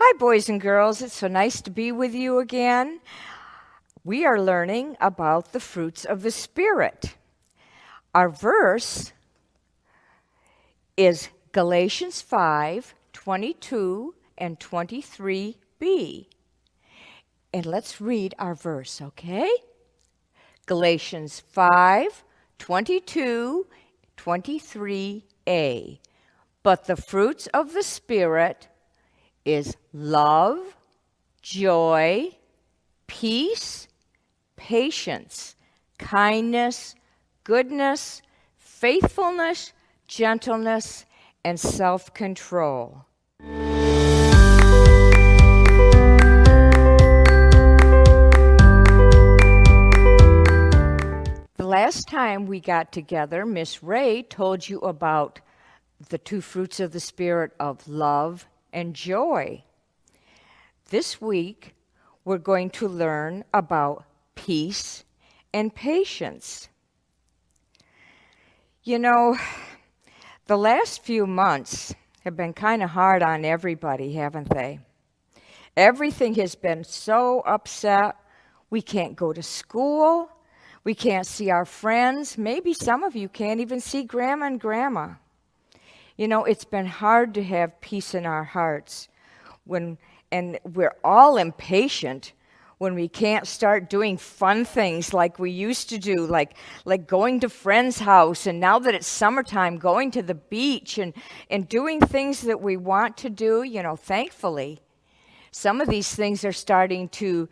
Hi, boys and girls. It's so nice to be with you again. We are learning about the fruits of the Spirit. Our verse is Galatians 5:22 and 23b. And let's read our verse, okay? Galatians 5:22, 23a. But the fruits of the Spirit is love, joy, peace, patience, kindness, goodness, faithfulness, gentleness, and self-control. The last time we got together, Miss Ray told you about the two fruits of the Spirit of love and joy. This week, we're going to learn about peace and patience. You know, the last few months have been kind of hard on everybody, haven't they? Everything has been so upset. We can't go to school. We can't see our friends. Maybe some of you can't even see Grandma and Grandma. You know, it's been hard to have peace in our hearts and we're all impatient when we can't start doing fun things like we used to do, like going to friends' house, and now that it's summertime, going to the beach and doing things that we want to do. You know, thankfully, some of these things are starting to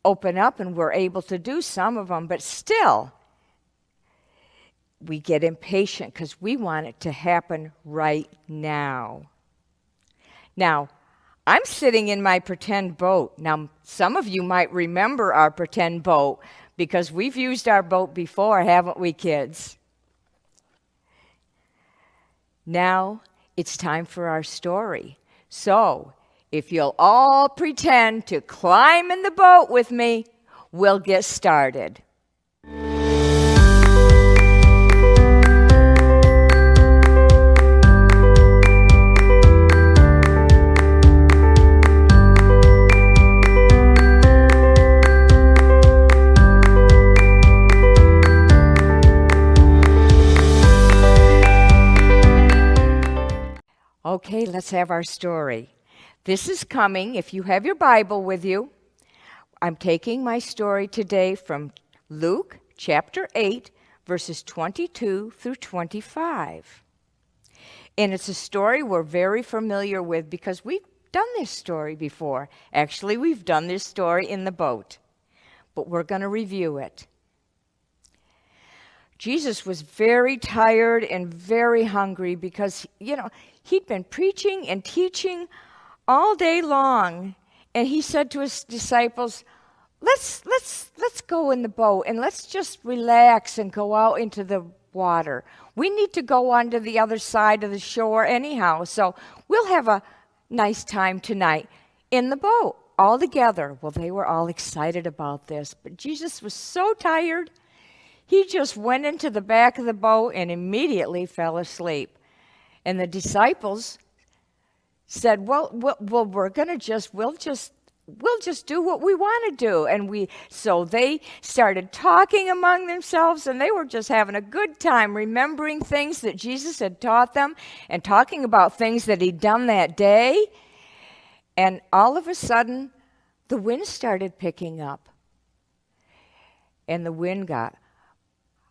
open up and we're able to do some of them, but still, we get impatient because we want it to happen right now. Now, I'm sitting in my pretend boat. Now, some of you might remember our pretend boat because we've used our boat before, haven't we, kids? Now, it's time for our story. So, if you'll all pretend to climb in the boat with me, we'll get started. Okay, let's have our story. This is coming, if you have your Bible with you, I'm taking my story today from Luke chapter 8, verses 22 through 25. And it's a story we're very familiar with because we've done this story before. Actually, we've done this story in the boat, but we're going to review it. Jesus was very tired and very hungry because, he'd been preaching and teaching all day long. And he said to his disciples, let's go in the boat and let's just relax and go out into the water. We need to go on to the other side of the shore anyhow, so we'll have a nice time tonight in the boat all together. Well, they were all excited about this, but Jesus was so tired, he just went into the back of the boat and immediately fell asleep. And the disciples said, well, we'll just do what we want to do. And so they started talking among themselves, and they were just having a good time, remembering things that Jesus had taught them and talking about things that he'd done that day. And all of a sudden, the wind started picking up. And the wind got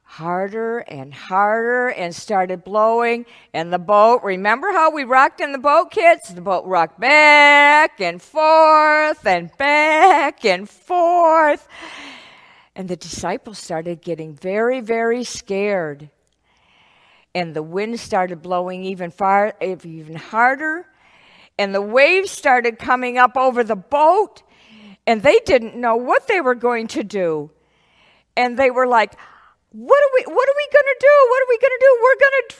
harder and harder and started blowing, and the boat, remember how we rocked in the boat, kids? The boat rocked back and forth and back and forth. And the disciples started getting very, very scared. And the wind started blowing even harder, and the waves started coming up over the boat, and they didn't know what they were going to do. And they were like, What are we going to do? What are we going to do? We're going to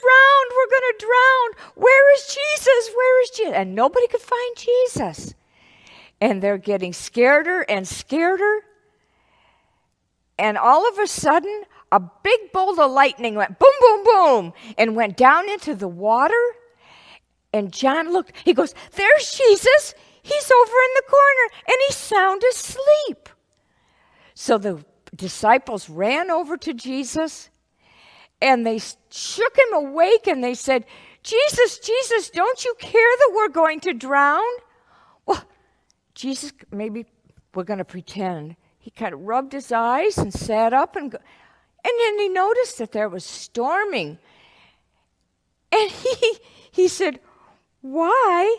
drown. Where is Jesus? And nobody could find Jesus. And they're getting scareder and scareder. And all of a sudden, a big bolt of lightning went boom, boom, boom, and went down into the water. And John looked, he goes, there's Jesus. He's over in the corner, and he's sound asleep. So the disciples ran over to Jesus, and they shook him awake, and they said, Jesus, Jesus, don't you care that we're going to drown? Well, Jesus, maybe we're going to pretend. He kind of rubbed his eyes and sat up, and then he noticed that there was storming. And he said, why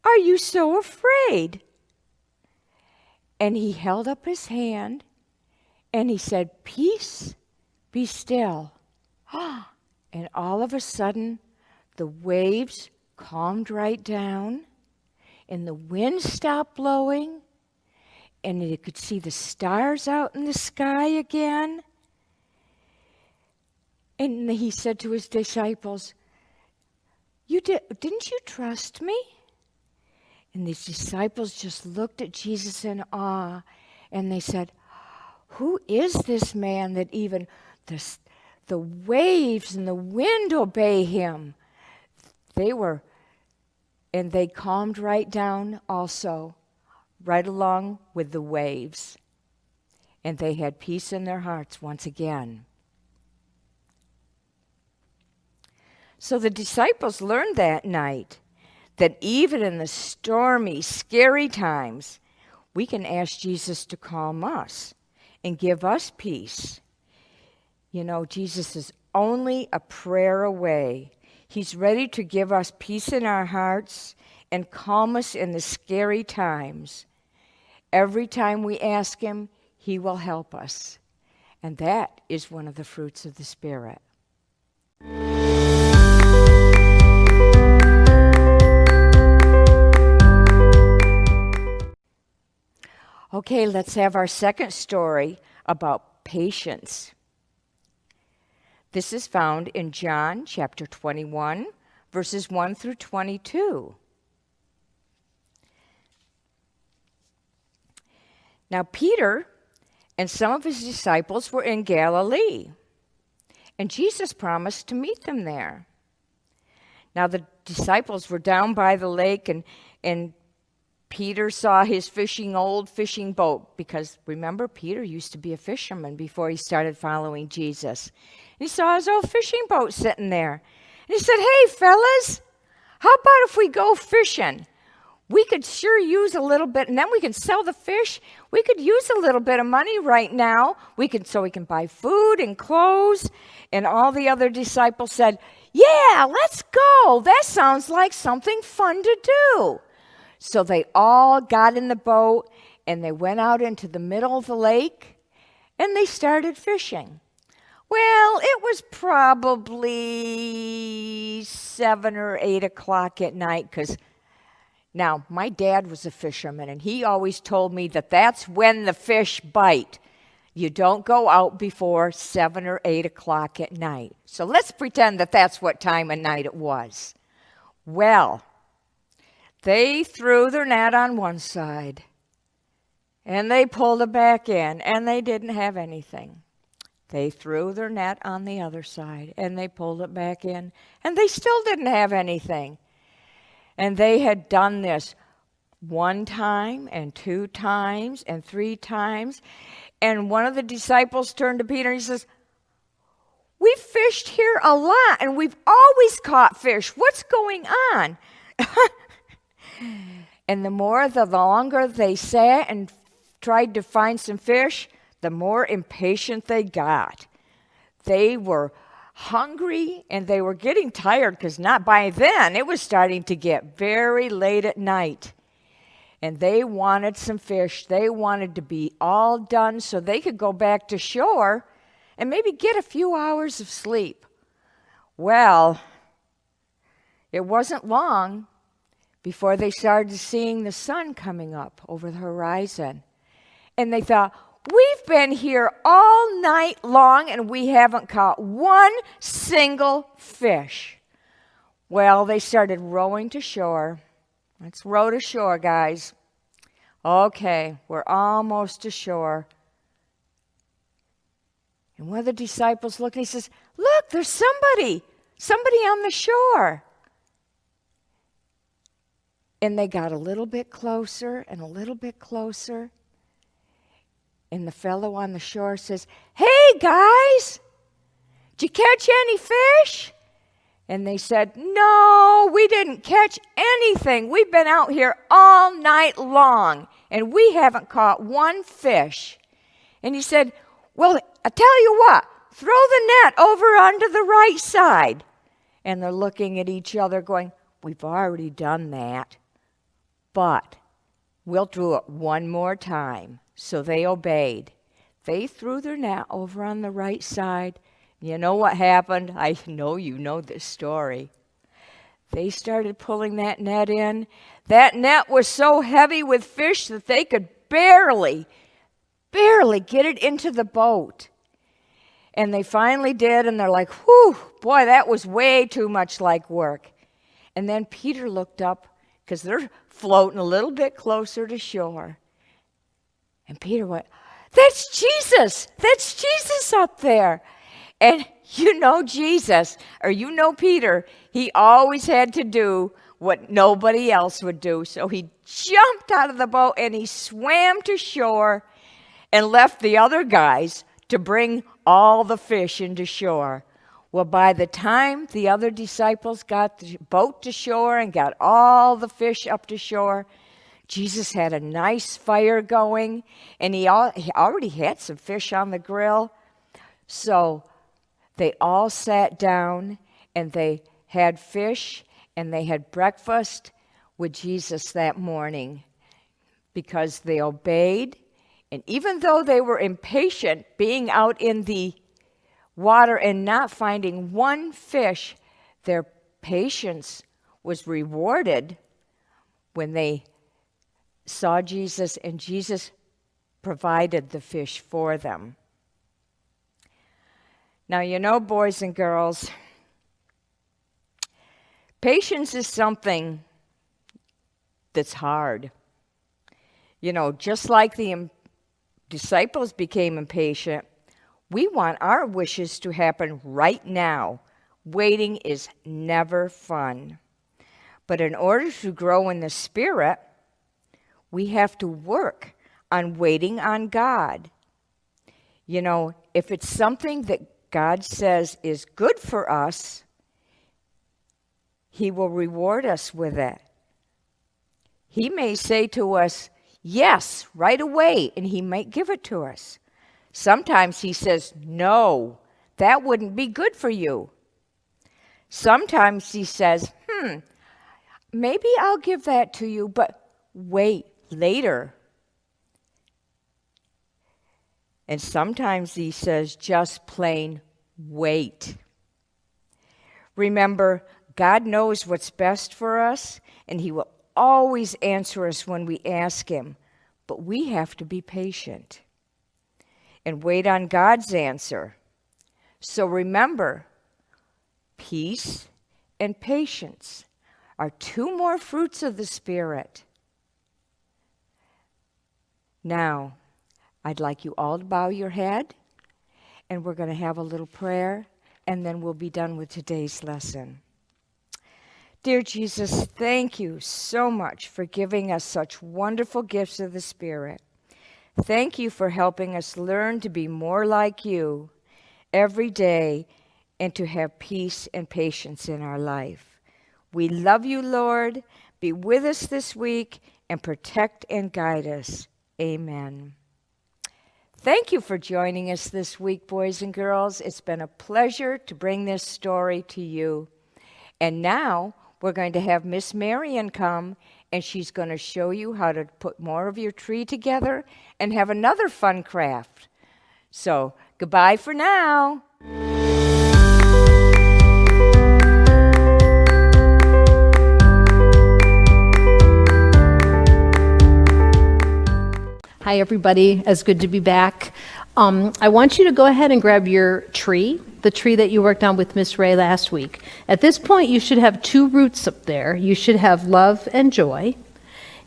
are you so afraid? And he held up his hand, and he said, peace, be still. And all of a sudden, the waves calmed right down, and the wind stopped blowing, and you could see the stars out in the sky again. And he said to his disciples, didn't you trust me? And these disciples just looked at Jesus in awe, and they said, who is this man that even the waves and the wind obey him? They calmed right down also, right along with the waves. And they had peace in their hearts once again. So the disciples learned that night that even in the stormy, scary times, we can ask Jesus to calm us and give us peace. You know, Jesus is only a prayer away. He's ready to give us peace in our hearts and calm us in the scary times. Every time we ask him, he will help us. And that is one of the fruits of the Spirit. Okay, let's have our second story about patience. This is found in John chapter 21, verses 1 through 22. Now, Peter and some of his disciples were in Galilee, and Jesus promised to meet them there. Now, the disciples were down by the lake, and Peter saw his old fishing boat, because remember, Peter used to be a fisherman before he started following Jesus. And he saw his old fishing boat sitting there. And he said, hey, fellas, how about if we go fishing? We could sure use a little bit, and then we can sell the fish. We could use a little bit of money right now. So we can buy food and clothes. And all the other disciples said, yeah, let's go. That sounds like something fun to do. So they all got in the boat, and they went out into the middle of the lake, and they started fishing. Well, it was probably 7 or 8 o'clock at night, because now my dad was a fisherman, and he always told me that that's when the fish bite. You don't go out before 7 or 8 o'clock at night. So let's pretend that that's what time of night it was. Well, they threw their net on one side, and they pulled it back in, and they didn't have anything. They threw their net on the other side, and they pulled it back in, and they still didn't have anything. And they had done this 1 time, and 2 times, and 3 times. And one of the disciples turned to Peter, and he says, we've fished here a lot, and we've always caught fish. What's going on? And the longer they sat and tried to find some fish, the more impatient they got. They were hungry, and they were getting tired, because not by then, it was starting to get very late at night. And they wanted some fish. They wanted to be all done so they could go back to shore and maybe get a few hours of sleep. Well, it wasn't long before they started seeing the sun coming up over the horizon. And they thought, we've been here all night long and we haven't caught one single fish. Well, they started rowing to shore. Let's row to shore, guys. Okay, we're almost to shore. And one of the disciples looked and he says, look, there's somebody on the shore. And they got a little bit closer and a little bit closer. And the fellow on the shore says, "Hey, guys, did you catch any fish?" And they said, "No, we didn't catch anything. We've been out here all night long, and we haven't caught one fish." And he said, "Well, I tell you what, throw the net over onto the right side." And they're looking at each other going, "We've already done that, but we'll do it one more time." So they obeyed. They threw their net over on the right side. You know what happened? I know you know this story. They started pulling that net in. That net was so heavy with fish that they could barely get it into the boat. And they finally did, and they're like, "Whew, boy, that was way too much like work." And then Peter looked up, because they're floating a little bit closer to shore. And Peter went, "That's Jesus! That's Jesus up there!" And you know Jesus, or you know Peter, he always had to do what nobody else would do. So he jumped out of the boat and he swam to shore and left the other guys to bring all the fish into shore. Well, by the time the other disciples got the boat to shore and got all the fish up to shore, Jesus had a nice fire going, and he already had some fish on the grill. So they all sat down, and they had fish, and they had breakfast with Jesus that morning because they obeyed. And even though they were impatient being out in the water and not finding one fish, their patience was rewarded when they saw Jesus, and Jesus provided the fish for them. Now, you know, boys and girls, patience is something that's hard. You know, just like the disciples became impatient, we want our wishes to happen right now. Waiting is never fun. But in order to grow in the Spirit, we have to work on waiting on God. You know, if it's something that God says is good for us, He will reward us with it. He may say to us, yes, right away, and He might give it to us. Sometimes He says, no, that wouldn't be good for you. Sometimes He says, maybe I'll give that to you, but wait later. And sometimes He says, just plain wait. Remember, God knows what's best for us, and He will always answer us when we ask Him. But we have to be patient and wait on God's answer. So remember, peace and patience are two more fruits of the Spirit. Now, I'd like you all to bow your head, and we're going to have a little prayer, and then we'll be done with today's lesson. Dear Jesus, thank you so much for giving us such wonderful gifts of the Spirit. Thank you for helping us learn to be more like you every day and to have peace and patience in our life. We love you, Lord. Be with us this week and protect and guide us. Amen. Thank you for joining us this week, boys and girls. It's been a pleasure to bring this story to you. And now we're going to have Miss Marian come, and she's going to show you how to put more of your tree together and have another fun craft. So, goodbye for now. Hi, everybody. It's good to be back. I want you to go ahead and grab your tree, the tree that you worked on with Miss Ray last week. At this point, you should have two roots up there. You should have love and joy.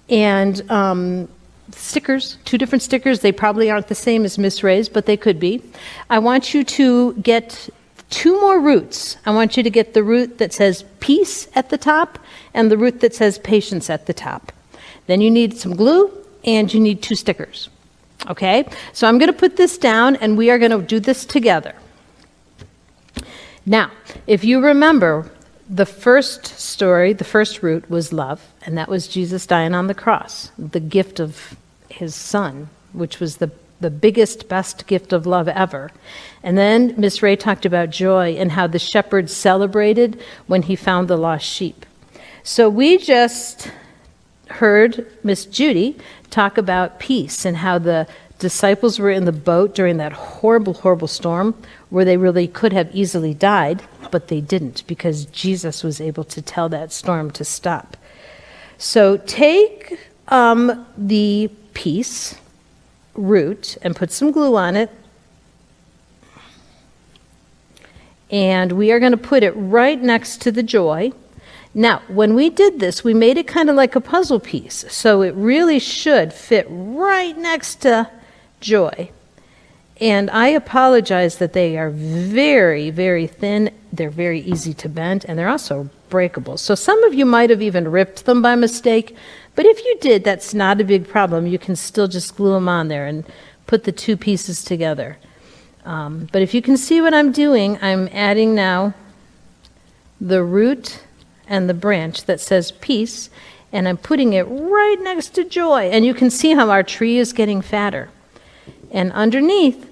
And stickers, two different stickers. They probably aren't the same as Miss Ray's, but they could be. I want you to get 2 more roots. I want you to get the root that says peace at the top and the root that says patience at the top. Then you need some glue and you need 2 stickers. Okay? So I'm going to put this down and we are going to do this together. Now, if you remember, the first story, the first root was love, and that was Jesus dying on the cross, the gift of his son, which was the biggest, best gift of love ever. And then Miss Ray talked about joy and how the shepherd celebrated when he found the lost sheep. So we just heard Miss Judy talk about peace and how the disciples were in the boat during that horrible, horrible storm where they really could have easily died, but they didn't because Jesus was able to tell that storm to stop. So take the peace root and put some glue on it. And we are going to put it right next to the joy. Now, when we did this, we made it kind of like a puzzle piece. So it really should fit right next to joy. And I apologize that they are very, very thin. They're very easy to bend, and they're also breakable. So some of you might have even ripped them by mistake. But if you did, that's not a big problem. You can still just glue them on there and put the 2 pieces together. But if you can see what I'm doing, I'm adding now the root and the branch that says peace, and I'm putting it right next to joy. And you can see how our tree is getting fatter. And underneath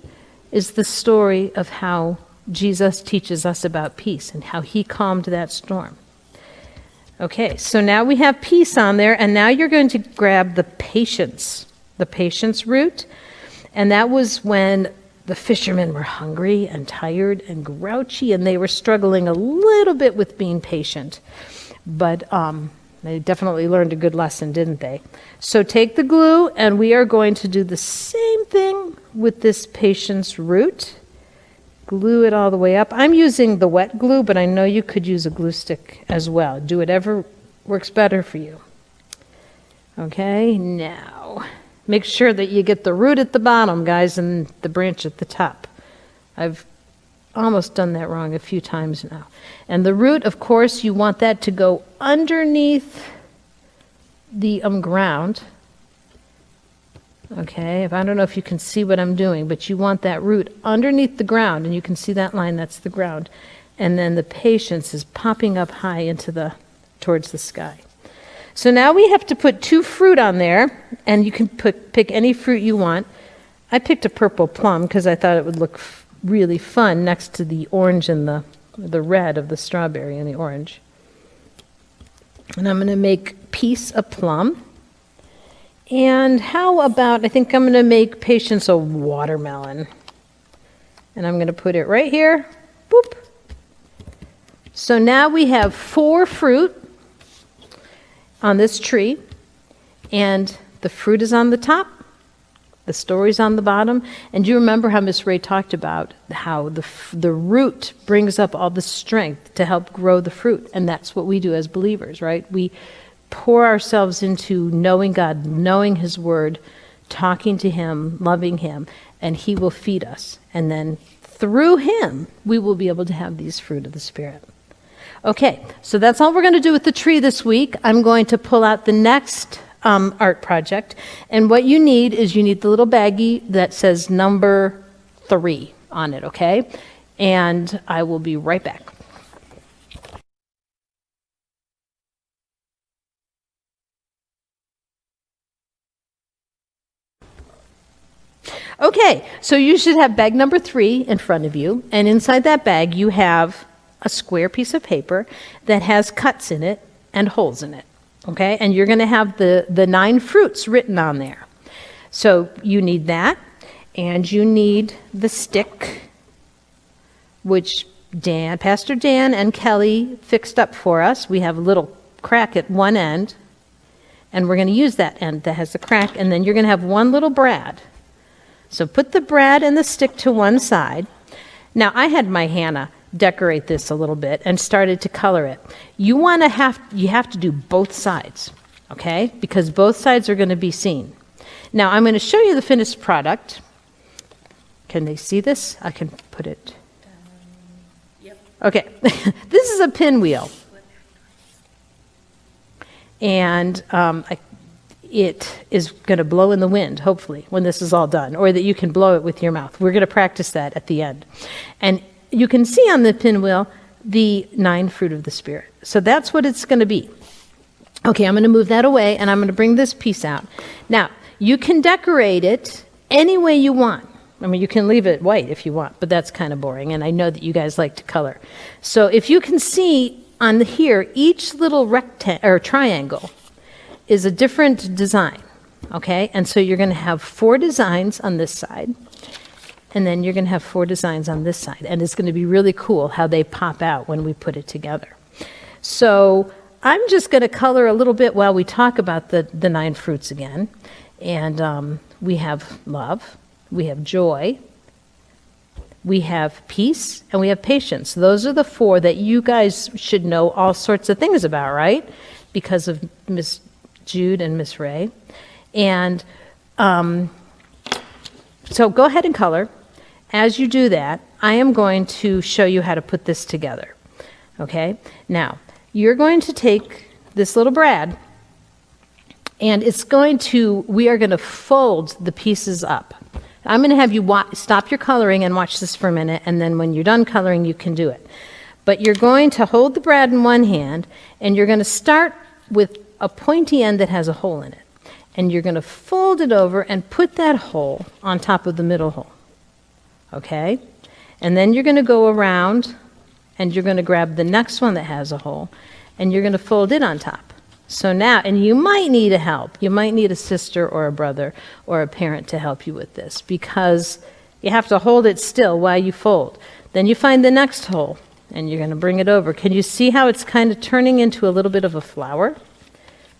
is the story of how Jesus teaches us about peace and how he calmed that storm. Okay, so now we have peace on there, and now you're going to grab the patience root, and that was when the fishermen were hungry and tired and grouchy, and they were struggling a little bit with being patient. But they definitely learned a good lesson, didn't they? So take the glue, and we are going to do the same thing with this patience root. Glue it all the way up. I'm using the wet glue, but I know you could use a glue stick as well. Do whatever works better for you. Okay, now make sure that you get the root at the bottom, guys, and the branch at the top. I've almost done that wrong a few times now. And the root, of course, you want that to go underneath the ground. Okay, I don't know if you can see what I'm doing, but you want that root underneath the ground, and you can see that line, that's the ground. And then the patience is popping up high towards the sky. So now we have to put 2 fruit on there, and you can pick any fruit you want. I picked a purple plum because I thought it would look really fun next to the orange and the red of the strawberry and the orange. And I'm going to make peace a plum. And how about, I think I'm going to make patience a watermelon. And I'm going to put it right here. Boop. So now we have 4 fruit on this tree. And the fruit is on the top. The story's on the bottom. And do you remember how Miss Ray talked about how the root brings up all the strength to help grow the fruit? And that's what we do as believers, right? We pour ourselves into knowing God, knowing his word, talking to him, loving him, and he will feed us. And then through him, we will be able to have these fruit of the Spirit. Okay, so that's all we're going to do with the tree this week. I'm going to pull out the next art project. And what you need is the little baggie that says number 3 on it, okay? And I will be right back. Okay, so you should have bag number 3 in front of you, and inside that bag you have a square piece of paper that has cuts in it and holes in it, okay? And you're going to have the 9 fruits written on there. So you need that, and you need the stick, which Pastor Dan and Kelly fixed up for us. We have a little crack at one end, and we're going to use that end that has the crack, and then you're going to have one little brad. So put the brad and the stick to one side. Now, I had my Hannah decorate this a little bit and started to color it. You have to do both sides, okay? Because both sides are going to be seen. Now, I'm going to show you the finished product. Can they see this? I can put it. Okay, this is a pinwheel. And it is going to blow in the wind, hopefully, when this is all done, or that you can blow it with your mouth. We're going to practice that at the end. And you can see on the pinwheel the 9 fruit of the Spirit. So that's what it's going to be. Okay, I'm going to move that away, and I'm going to bring this piece out. Now, you can decorate it any way you want. I mean, you can leave it white if you want, but that's kind of boring, and I know that you guys like to color. So if you can see on here, each little rectangle or triangle is a different design, okay? And so you're going to have 4 designs on this side, and then you're going to have 4 designs on this side, and it's going to be really cool how they pop out when we put it together. So I'm just going to color a little bit while we talk about the 9 fruits again. And we have love, we have joy, we have peace, and we have patience. Those are the 4 that you guys should know all sorts of things about, right? Because of Miss Jude and Miss Ray. And so go ahead and color. As you do that, I am going to show you how to put this together. Okay? Now, you're going to take this little brad, and we are going to fold the pieces up. I'm going to have you stop your coloring and watch this for a minute, and then when you're done coloring, you can do it. But you're going to hold the brad in one hand, and you're going to start with a pointy end that has a hole in it. And you're going to fold it over and put that hole on top of the middle hole. Okay? And then you're going to go around, and you're going to grab the next one that has a hole, and you're going to fold it on top. So now, and you might need a help. You might need a sister or a brother or a parent to help you with this, because you have to hold it still while you fold. Then you find the next hole, and you're going to bring it over. Can you see how it's kind of turning into a little bit of a flower?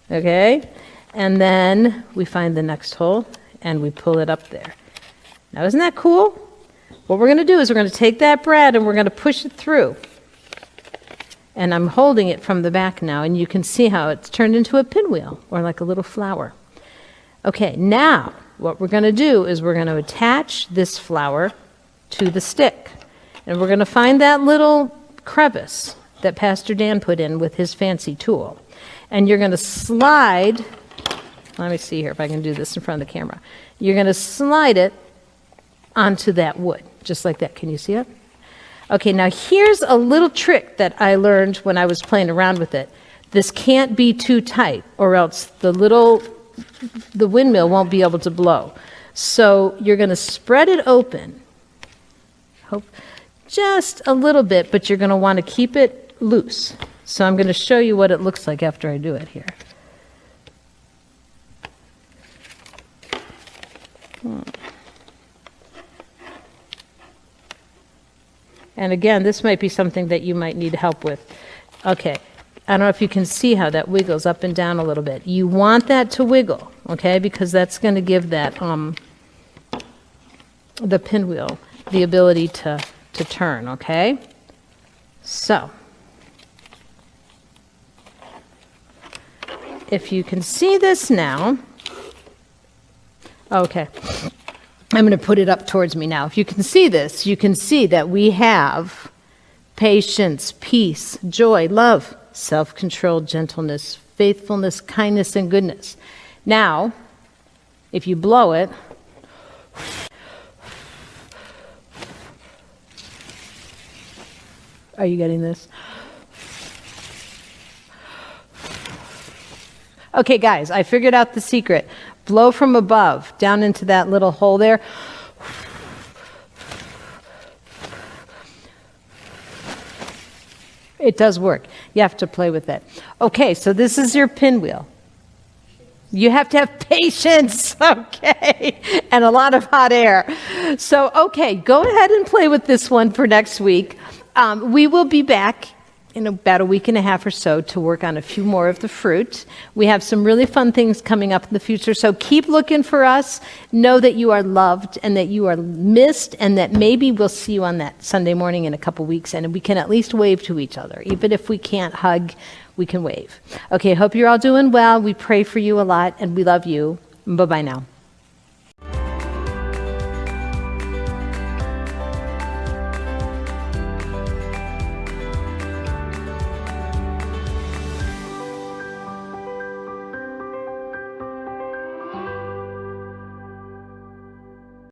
Okay? And then we find the next hole, and we pull it up there. Now, isn't that cool? What we're going to do is we're going to take that brad, and we're going to push it through. And I'm holding it from the back now, and you can see how it's turned into a pinwheel, or like a little flower. Okay, now what we're going to do is we're going to attach this flower to the stick. And we're going to find that little crevice that Pastor Dan put in with his fancy tool. And you're going to slide, let me see here if I can do this in front of the camera. You're going to slide it onto that wood, just like that. Can you see it? Okay, now here's a little trick that I learned when I was playing around with it. This can't be too tight, or else the windmill won't be able to blow. So you're going to spread it open, just a little bit, but you're going to want to keep it loose. So I'm going to show you what it looks like after I do it here. And again, this might be something that you might need help with. Okay, I don't know if you can see how that wiggles up and down a little bit. You want that to wiggle, okay, because that's going to give that the pinwheel the ability to turn, okay? So, if you can see this now, okay. I'm going to put it up towards me now. If you can see this, you can see that we have patience, peace, joy, love, self-control, gentleness, faithfulness, kindness, and goodness. Now, if you blow it, are you getting this? Okay, guys, I figured out the secret. Blow from above, down into that little hole there. It does work. You have to play with it. Okay, so this is your pinwheel. You have to have patience, okay, and a lot of hot air. So, okay, go ahead and play with this one for next week. We will be back in about a week and a half or so to work on a few more of the fruit. We have some really fun things coming up in the future, so keep looking for us. Know that you are loved and that you are missed, and that maybe we'll see you on that Sunday morning in a couple weeks, and we can at least wave to each other. Even if we can't hug, we can wave. Okay, hope you're all doing well. We pray for you a lot, and we love you. Bye-bye now.